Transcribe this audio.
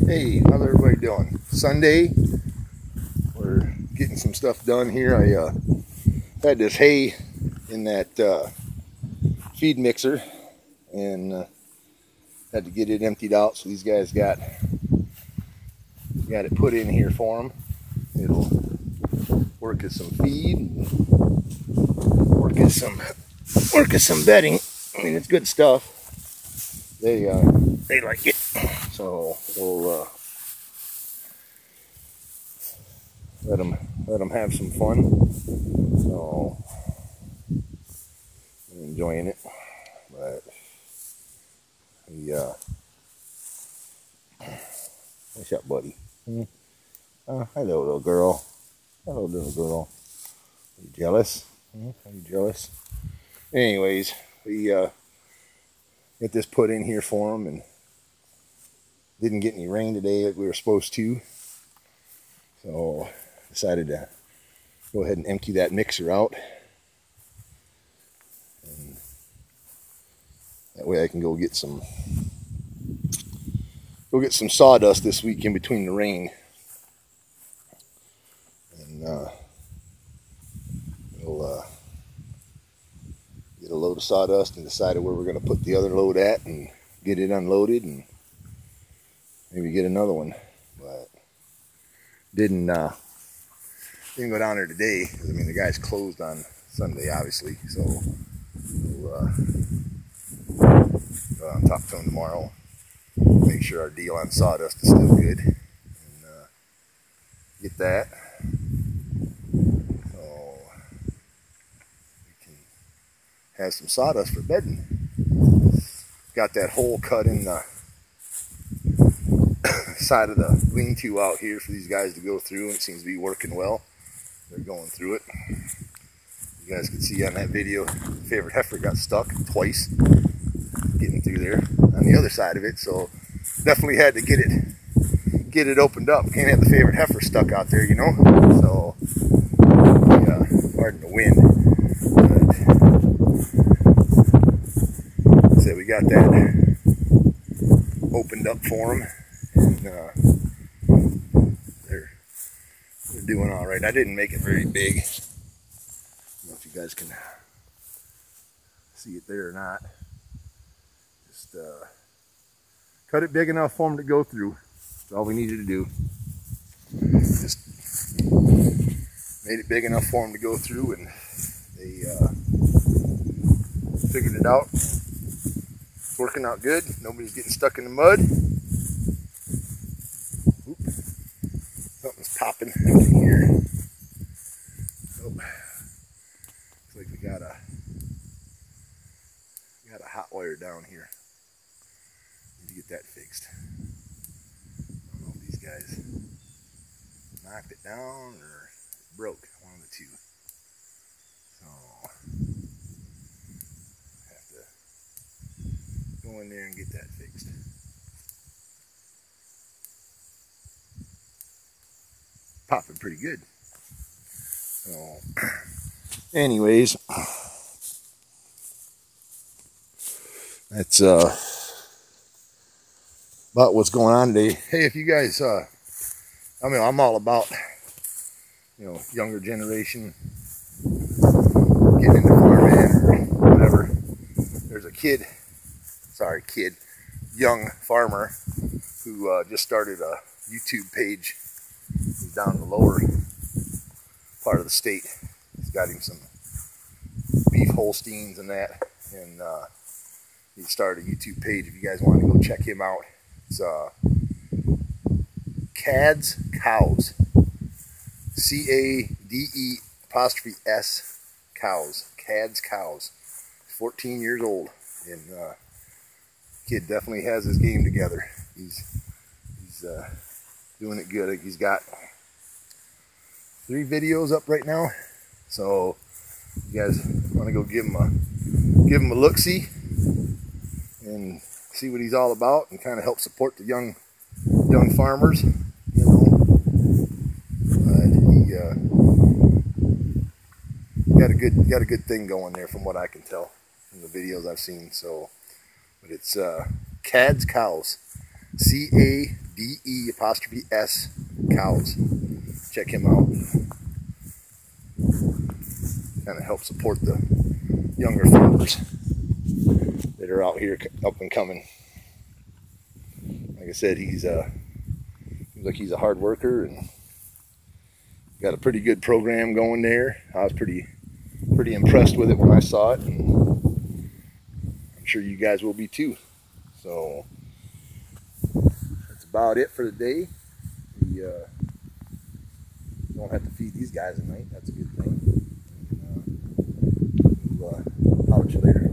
Hey, how's everybody doing? Sunday, we're getting some stuff done here. I had this hay in that feed mixer and had to get it emptied out, so these guys got it put in here for them. It'll work as some feed, work as some bedding. I mean, it's good stuff. They like it, so we'll let them have some fun. So I'm enjoying it, but what's up, buddy? Hello, little girl. Hello, little girl. Are you jealous? Are you jealous? Anyways, we get this put in here for them, and didn't get any rain today like we were supposed to, so decided to go ahead and empty that mixer out, and that way I can go get some sawdust this week in between the rain, and we'll get a load of sawdust and decided where we're going to put the other load at and get it unloaded and maybe get another one. But didn't go down there today because, I mean, the guy's closed on Sunday, obviously, so we'll go out and talk to him tomorrow, make sure our deal on sawdust is still good, and get that. Has some sawdust for bedding. Got that hole cut in the side of the lean-to out here for these guys to go through, and it seems to be working well. They're going through it. You guys can see on that video, favorite heifer got stuck twice getting through there on the other side of it, so definitely had to get it opened up. Can't have the favorite heifer stuck out there, you know. So yeah, pardon the wind. So we got that opened up for them, and they're doing all right. I didn't make it very big. I don't know if you guys can see it there or not. Just cut it big enough for them to go through. That's all we needed to do. Just made it big enough for them to go through, and they figured it out. It's working out good. Nobody's getting stuck in the mud. Oop. Something's popping in here. Oh. Looks like we got a hot wire down here. Need to get that fixed. I don't know if these guys knocked it down or it broke. One of the two. So go in there and get that fixed. Popping pretty good. So anyways, that's about what's going on today. Hey, if you guys I mean, I'm all about, you know, younger generation getting into farming or whatever. There's a young farmer who just started a YouTube page. He's down in the lower part of the state. He's got him some beef Holsteins and that, and he started a YouTube page. If you guys want to go check him out, it's Cad's Cows, C-A-D-E'(s) Cows, Cad's Cows. 14 years old, and kid definitely has his game together. He's doing it good. He's got 3 videos up right now, so you guys want to go give him a look-see and see what he's all about, and kind of help support the young farmers, you know. He got a good thing going there, from what I can tell from the videos I've seen. So, but it's Cad's Cows, C-A DE''S cows. Check him out. Kind of help support the younger farmers that are out here up and coming. Like I said, he's seems like he's a hard worker and got a pretty good program going there. I was pretty impressed with it when I saw it, and I'm sure you guys will be too. So that's about it for the day. We don't have to feed these guys at night. That's a good thing. We'll holler at you later.